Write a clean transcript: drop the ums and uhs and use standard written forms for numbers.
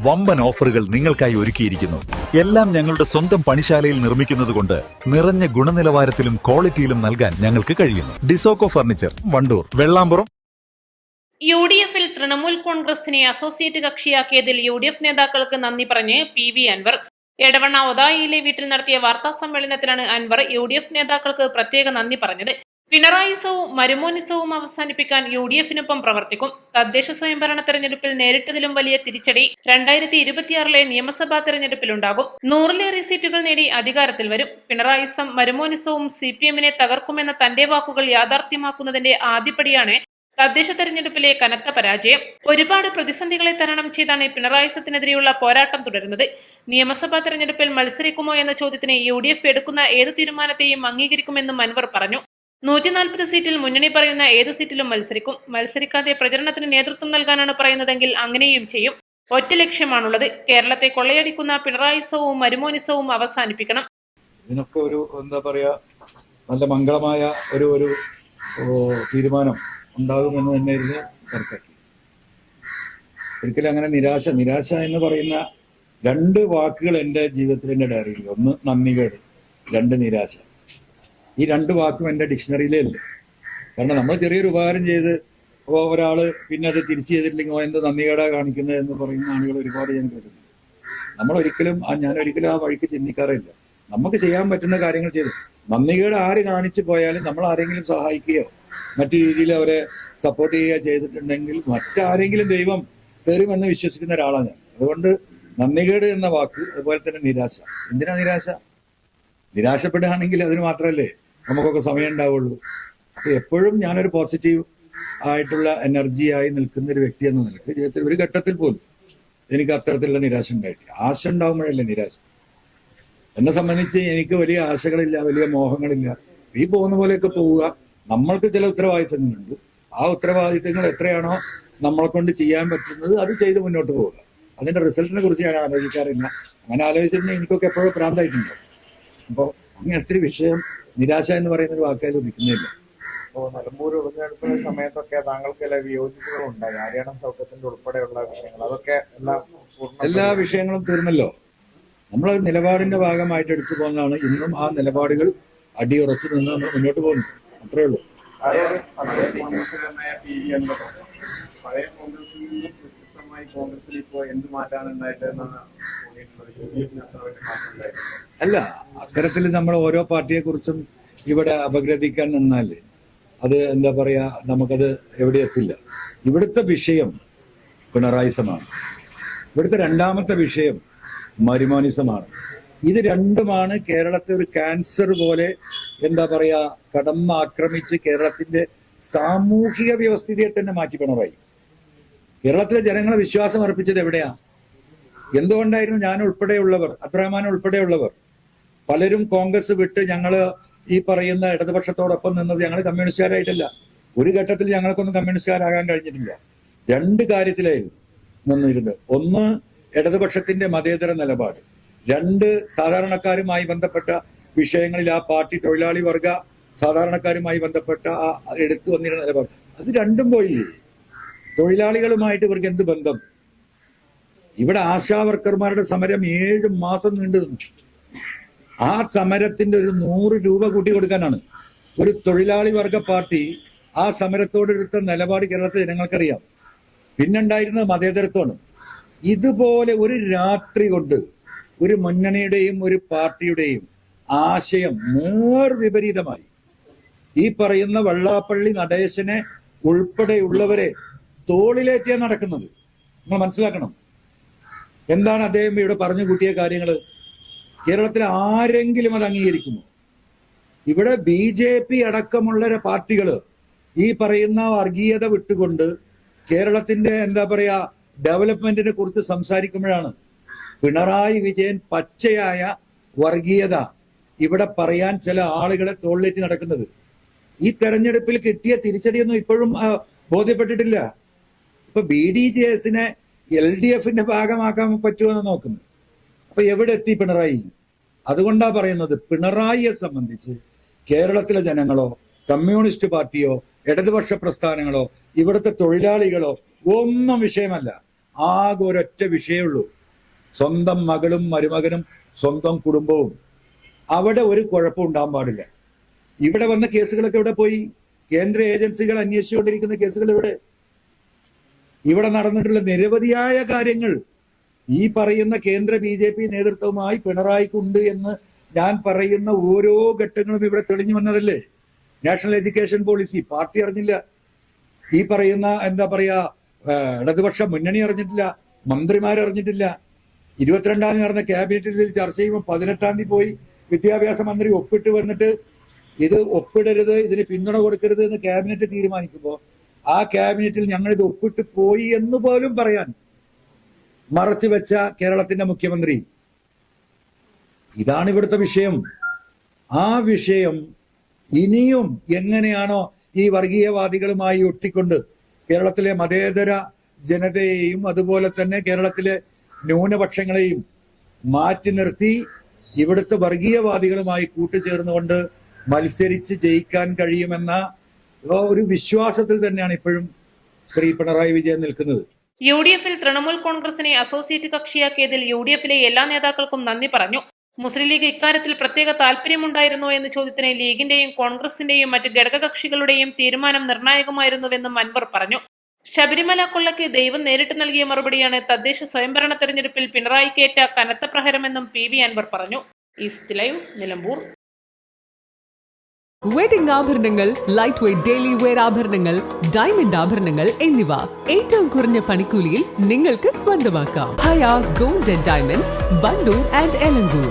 വമ്പൻ ഓഫറുകൾ നിങ്ങൾക്കായി ഒരുക്കിയിരിക്കുന്നു. എല്ലാം ഞങ്ങളുടെ സ്വന്തം പണിശാലയിൽ നിർമ്മിക്കുന്നതുകൊണ്ട് നിറഞ്ഞ ഗുണനിലവാരത്തിലും ക്വാളിറ്റിയിലും നൽകാൻ ഞങ്ങൾക്ക് കഴിയുന്നു. ഡിസോക്കോ ഫർണിച്ചർ, വണ്ടൂർ, വെള്ളാമ്പുറം. UDF-ൽ തൃണമൂൽ കോൺഗ്രസിനെ അസോസിയേറ്റ് കക്ഷിയാക്കിയതിൽ UDF നേതാക്കൾക്ക് നന്ദി പറഞ്ഞ് PV അൻവർ. എടവണ്ണ ഒതായിയിലെ വീട്ടിൽ നടത്തിയ വാർത്താ സമ്മേളനത്തിലാണ് അൻവർ UDF നേതാക്കൾക്ക് പ്രത്യേക നന്ദി പറഞ്ഞത്. പിണറായിസവും മരുമോനിസവും അവസാനിപ്പിക്കാൻ UDF-നൊപ്പം പ്രവർത്തിക്കും. തദ്ദേശ സ്വയംഭരണ തെരഞ്ഞെടുപ്പിൽ നേരിട്ടതിലും വലിയ തിരിച്ചടി 2026 നിയമസഭാ തെരഞ്ഞെടുപ്പിലുണ്ടാകും. 100-ലേറെ സീറ്റുകൾ നേടി അധികാരത്തിൽ വരും. പിണറായിസം മരുമോനിസവും CPM-നെ തകർക്കുമെന്ന തന്റെ വാക്കുകൾ യാഥാർത്ഥ്യമാക്കുന്നതിന്റെ ആദ്യപടിയാണ് തദ്ദേശ തെരഞ്ഞെടുപ്പിലെ കനത്ത പരാജയം. ഒരുപാട് പ്രതിസന്ധികളെ തരണം ചെയ്താണ് പിണറായിസത്തിനെതിരെയുള്ള പോരാട്ടം തുടരുന്നത്. നിയമസഭാ തെരഞ്ഞെടുപ്പിൽ മത്സരിക്കുമോ എന്ന ചോദ്യത്തിന് UDF എടുക്കുന്ന ഏത് തീരുമാനത്തെയും അംഗീകരിക്കുമെന്നും അൻവർ പറഞ്ഞു. 140 സീറ്റിൽ മുന്നണി പറയുന്ന ഏത് സീറ്റിലും മത്സരിക്കും. മത്സരിക്കാതെ പ്രചരണത്തിന് നേതൃത്വം നൽകാനാണ് പറയുന്നതെങ്കിൽ അങ്ങനെയും ചെയ്യും. ഒറ്റ ലക്ഷ്യമാണുള്ളത്. കേരളത്തെ കൊള്ളയടിക്കുന്ന പിണറായിസവും മരുമോനിസവും അവസാനിപ്പിക്കണം. ഇതിനൊക്കെ ഒരു എന്താ പറയാ, നല്ല മംഗളമായ ഒരു തീരുമാനം ഉണ്ടാകുമെന്ന് തന്നെയായിരുന്നു കണക്കാക്കി. ഒരിക്കലും അങ്ങനെ നിരാശ എന്ന് പറയുന്ന രണ്ട് വാക്കുകൾ എൻ്റെ ജീവിതത്തിൽ, എൻ്റെ ഡയറിയിൽ, ഒന്ന് നന്ദികേട്, രണ്ട് നിരാശ. ഈ രണ്ട് വാക്കും എൻ്റെ ഡിക്ഷണറിയിലേ ഇല്ല. കാരണം നമ്മൾ ചെറിയൊരു ഉപകാരം ചെയ്ത് ഒരാള് പിന്നെ അത് തിരിച്ചു ചെയ്തിട്ടില്ലെങ്കിൽ എന്ത് നന്ദികേടാ കാണിക്കുന്നത് എന്ന് പറയുന്ന ആളുകൾ ഒരുപാട് ഞാൻ കേട്ടിട്ടുണ്ട്. ഞാൻ ഒരിക്കലും ആ വഴിക്ക് ചിന്തിക്കാറില്ല. നമുക്ക് ചെയ്യാൻ പറ്റുന്ന കാര്യങ്ങൾ ചെയ്ത്, നന്ദികേട് ആര് കാണിച്ചു പോയാലും നമ്മൾ ആരെങ്കിലും സഹായിക്കുകയോ മറ്റു രീതിയിൽ അവരെ സപ്പോർട്ട് ചെയ്യുക ചെയ്തിട്ടുണ്ടെങ്കിൽ മറ്റാരെങ്കിലും ദൈവം തരുമെന്ന് വിശ്വസിക്കുന്ന ഒരാളാണ് ഞാൻ. അതുകൊണ്ട് നന്ദികേട് എന്ന വാക്ക്, അതുപോലെ തന്നെ നിരാശ. എന്തിനാ നിരാശപ്പെടുകയാണെങ്കിൽ അതിന് മാത്രമല്ലേ നമുക്കൊക്കെ സമയം ഉണ്ടാവുള്ളൂ. അപ്പൊ എപ്പോഴും ഞാനൊരു പോസിറ്റീവ് ആയിട്ടുള്ള എനർജിയായി നിൽക്കുന്ന ഒരു വ്യക്തി എന്ന നിലയ്ക്ക് ജീവിതത്തിൽ ഒരു ഘട്ടത്തിൽ പോലും എനിക്ക് അത്തരത്തിലുള്ള നിരാശ ഉണ്ടായിട്ടില്ല. ആശ ഉണ്ടാവുമ്പോഴല്ലേ നിരാശ. എന്നെ സംബന്ധിച്ച് എനിക്ക് വലിയ ആശകളില്ല, വലിയ മോഹങ്ങളില്ല. ഈ പോകുന്ന പോലെയൊക്കെ പോവുക. നമ്മൾക്ക് ചില ഉത്തരവാദിത്തങ്ങളുണ്ട്. ആ ഉത്തരവാദിത്തങ്ങൾ എത്രയാണോ നമ്മളെ കൊണ്ട് ചെയ്യാൻ പറ്റുന്നത് അത് ചെയ്ത് മുന്നോട്ട് പോവുക. അതിന്റെ റിസൾട്ടിനെ കുറിച്ച് ഞാൻ ആലോചിക്കാറില്ല. അങ്ങനെ ആലോചിച്ചിട്ടുണ്ടെങ്കിൽ എനിക്കൊക്കെ എപ്പോഴും ഭ്രാന്തായിട്ടുണ്ട്. അപ്പോൾ അങ്ങനത്തെ ഒരു വിഷയം, നിരാശ എന്ന് പറയുന്ന ഒരു വാക്കാലും നിൽക്കുന്നില്ല. ഇപ്പോൾ നിലമ്പൂർ ഉപതെരഞ്ഞെടുപ്പ് സമയത്തൊക്കെ താങ്കൾക്ക് ചില വിയോജിപ്പുകളുണ്ടായി, ആര്യാടൻ സൗഖ്യത്തിന്റെ ഉൾപ്പെടെയുള്ള വിഷയങ്ങൾ, അതൊക്കെ എല്ലാ വിഷയങ്ങളും തീർന്നല്ലോ. നമ്മൾ നിലപാടിന്റെ ഭാഗമായിട്ട് എടുത്തു പോകുന്നതാണ്. ഇന്നും ആ നിലപാടുകൾ അടിയുറച്ചു നിന്ന് നമ്മൾ മുന്നോട്ട് പോകുന്നു. അത്രേ ഉള്ളൂ. പഴയ കോൺഗ്രസിൽ നിന്നും വ്യത്യസ്തമായി കോൺഗ്രസിൽ ഇപ്പോൾ എന്ത് മാറ്റാണ് ഉണ്ടായിട്ടെന്നാണ് അല്ല, അത്തരത്തിൽ നമ്മൾ ഓരോ പാർട്ടിയെ കുറിച്ചും ഇവിടെ അപഗ്രഥിക്കാൻ നിന്നാൽ അത് എന്താ പറയാ, നമുക്കത് എവിടെ എത്തില്ല. ഇവിടുത്തെ വിഷയം പിണറായിസമാണ്. ഇവിടുത്തെ രണ്ടാമത്തെ വിഷയം മരുമോനിസമാണ്. ഇത് രണ്ടുമാണ് കേരളത്തെ ഒരു ക്യാൻസർ പോലെ എന്താ പറയാ കടന്നാക്രമിച്ച് കേരളത്തിന്റെ സാമൂഹിക വ്യവസ്ഥിതിയെ തന്നെ മാറ്റി പിണറായി. കേരളത്തിലെ ജനങ്ങളെ വിശ്വാസം അർപ്പിച്ചത് എവിടെയാ? എന്തുകൊണ്ടായിരുന്നു ഞാൻ ഉൾപ്പെടെയുള്ളവർ, അബ്ദുറഹ്മാൻ ഉൾപ്പെടെയുള്ളവർ പലരും കോൺഗ്രസ് വിട്ട് ഞങ്ങള് ഈ പറയുന്ന ഇടതുപക്ഷത്തോടൊപ്പം നിന്നത്? ഞങ്ങൾ കമ്മ്യൂണിസ്റ്റുകാരായിട്ടല്ല. ഒരു ഘട്ടത്തിൽ ഞങ്ങൾക്കൊന്നും കമ്മ്യൂണിസ്റ്റുകാരാകാൻ കഴിഞ്ഞിട്ടില്ല. രണ്ട് കാര്യത്തിലായിരുന്നു നിന്നിരുന്നത്. ഒന്ന്, ഇടതുപക്ഷത്തിന്റെ മതേതര നിലപാട്. രണ്ട്, സാധാരണക്കാരുമായി ബന്ധപ്പെട്ട വിഷയങ്ങളിൽ ആ പാർട്ടി തൊഴിലാളി വർഗ സാധാരണക്കാരുമായി ബന്ധപ്പെട്ട ആ എടുത്തു വന്നിരുന്ന നിലപാട്. അത് രണ്ടും പോയില്ലേ? തൊഴിലാളികളുമായിട്ട് ഇവർക്ക് എന്ത് ബന്ധം? ഇവിടെ ആശാ വർക്കർമാരുടെ സമരം 7 മാസം നീണ്ടു നിന്നു. ആ സമരത്തിന്റെ ഒരു 100 രൂപ കൂട്ടി കൊടുക്കാനാണ് ഒരു തൊഴിലാളി വർഗ പാർട്ടി ആ സമരത്തോടെടുത്ത നിലപാട് കേരളത്തിലെ ജനങ്ങൾക്കറിയാം. പിന്നുണ്ടായിരുന്നത് മതേതരത്വമാണ്. ഇതുപോലെ ഒരു രാത്രി കൊണ്ട് ഒരു മുന്നണിയുടെയും ഒരു പാർട്ടിയുടെയും ആശയം നേർവിപരീതമായി. ഈ പറയുന്ന വെള്ളാപ്പള്ളി നടേശനെ ഉൾപ്പെടെയുള്ളവരെ തോളിലേറ്റിയാണ് നടക്കുന്നത്. നിങ്ങൾ മനസ്സിലാക്കണം എന്താണ് അദ്ദേഹം ഇവിടെ പറഞ്ഞു കൂട്ടിയ കാര്യങ്ങൾ. കേരളത്തിൽ ആരെങ്കിലും അത് അംഗീകരിക്കുമോ? ഇവിടെ BJP അടക്കമുള്ള പാർട്ടികൾ ഈ പറയുന്ന വർഗീയത വിട്ടുകൊണ്ട് കേരളത്തിന്റെ എന്താ പറയാ ഡെവലപ്മെന്റിനെ കുറിച്ച് സംസാരിക്കുമ്പോഴാണ് പിണറായി വിജയൻ പച്ചയായ വർഗീയത ഇവിടെ പറയാൻ ചില ആളുകളെ തോളിലേറ്റി നടക്കുന്നത്. ഈ തെരഞ്ഞെടുപ്പിൽ കിട്ടിയ തിരിച്ചടിയൊന്നും ഇപ്പോഴും ബോധ്യപ്പെട്ടിട്ടില്ല. ഇപ്പൊ BDJS-നെ LDF-ന്റെ ഭാഗമാക്കാൻ പറ്റുമെന്ന് നോക്കുന്നു. അപ്പൊ എവിടെ എത്തി പിണറായി? അതുകൊണ്ടാ പറയുന്നത്, പിണറായിയെ സംബന്ധിച്ച് കേരളത്തിലെ ജനങ്ങളോ കമ്മ്യൂണിസ്റ്റ് പാർട്ടിയോ ഇടതുപക്ഷ പ്രസ്ഥാനങ്ങളോ ഇവിടുത്തെ തൊഴിലാളികളോ ഒന്നും വിഷയമല്ല. ആകെ ഒരൊറ്റ വിഷയമുള്ളൂ, സ്വന്തം മകളും മരുമകനും സ്വന്തം കുടുംബവും. അവിടെ ഒരു കുഴപ്പം ഉണ്ടാകാൻ പാടില്ല. ഇവിടെ വന്ന കേസുകളൊക്കെ ഇവിടെ പോയി? കേന്ദ്ര ഏജൻസികൾ അന്വേഷിച്ചുകൊണ്ടിരിക്കുന്ന കേസുകൾ ഇവിടെ നടന്നിട്ടുള്ള നിരവധിയായ കാര്യങ്ങൾ ഈ പറയുന്ന കേന്ദ്ര BJP നേതൃത്വവുമായി പിണറായിക്കുണ്ട് എന്ന് ഞാൻ പറയുന്ന ഓരോ ഘട്ടങ്ങളും ഇവിടെ തെളിഞ്ഞു വന്നതല്ലേ. നാഷണൽ എഡ്യൂക്കേഷൻ പോളിസി പാർട്ടി അറിഞ്ഞില്ല, ഈ പറയുന്ന എന്താ പറയാ ഇടതുപക്ഷ മുന്നണി അറിഞ്ഞിട്ടില്ല, മന്ത്രിമാരറിഞ്ഞിട്ടില്ല. 22-ാം തീയതി നടന്ന ക്യാബിനറ്റിൽ ഇതിൽ ചർച്ച ചെയ്യുമ്പോൾ 18-ാം തീയതി പോയി വിദ്യാഭ്യാസ മന്ത്രി ഒപ്പിട്ട് വന്നിട്ട് ഇത് ഒപ്പിടരുത്, ഇതിന് പിന്തുണ കൊടുക്കരുത് എന്ന് ക്യാബിനറ്റ് തീരുമാനിക്കുമ്പോൾ ആ ക്യാബിനറ്റിൽ ഞങ്ങൾ ഇത് ഒപ്പിട്ട് പോയി എന്ന് പോലും പറയാൻ മറച്ചു വെച്ച കേരളത്തിന്റെ മുഖ്യമന്ത്രി. ഇതാണ് ഇവിടുത്തെ വിഷയം. ആ വിഷയം ഇനിയും എങ്ങനെയാണോ ഈ വർഗീയവാദികളുമായി ഒട്ടിക്കൊണ്ട് കേരളത്തിലെ മതേതര ജനതയെയും അതുപോലെ തന്നെ കേരളത്തിലെ ന്യൂനപക്ഷങ്ങളെയും മാറ്റി നിർത്തി ഇവിടുത്തെ വർഗീയവാദികളുമായി കൂട്ടുചേർന്നുകൊണ്ട് മത്സരിച്ച് ജയിക്കാൻ കഴിയുമെന്ന ഒരു വിശ്വാസത്തിൽ തന്നെയാണ് ഇപ്പോഴും ശ്രീ പിണറായി വിജയൻ നിൽക്കുന്നത്. UDF-ൽ തൃണമൂൽ കോൺഗ്രസിനെ അസോസിയേറ്റ് കക്ഷിയാക്കിയതിൽ UDF-ലെ എല്ലാ നേതാക്കൾക്കും നന്ദി പറഞ്ഞു. മുസ്ലിം ലീഗ് ഇക്കാര്യത്തിൽ പ്രത്യേക താൽപര്യമുണ്ടായിരുന്നോ എന്ന ചോദ്യത്തിന് ലീഗിന്റെയും കോൺഗ്രസിന്റെയും മറ്റ് ഘടകകക്ഷികളുടെയും തീരുമാനം നിർണായകമായിരുന്നുവെന്നും അൻവർ പറഞ്ഞു. ശബരിമല കൊള്ളയ്ക്ക് ദൈവം നേരിട്ട് നൽകിയ മറുപടിയാണ് തദ്ദേശ സ്വയംഭരണ തെരഞ്ഞെടുപ്പിൽ പിണറായിക്കേറ്റ കനത്ത പ്രഹരമെന്നും PV അൻവർ പറഞ്ഞു. East live, Nilambur. വെഡിംഗ് ആഭരണങ്ങൾ, ലൈറ്റ് വെയ്റ്റ് ഡെയിലി വെയർ ആഭരണങ്ങൾ, ഡയമണ്ട് ആഭരണങ്ങൾ എന്നിവ ഏറ്റവും കുറഞ്ഞ പണിക്കൂലിയിൽ നിങ്ങൾക്ക് സ്വന്തമാക്കാം. Haya gold and diamonds, Bandur and Elankur.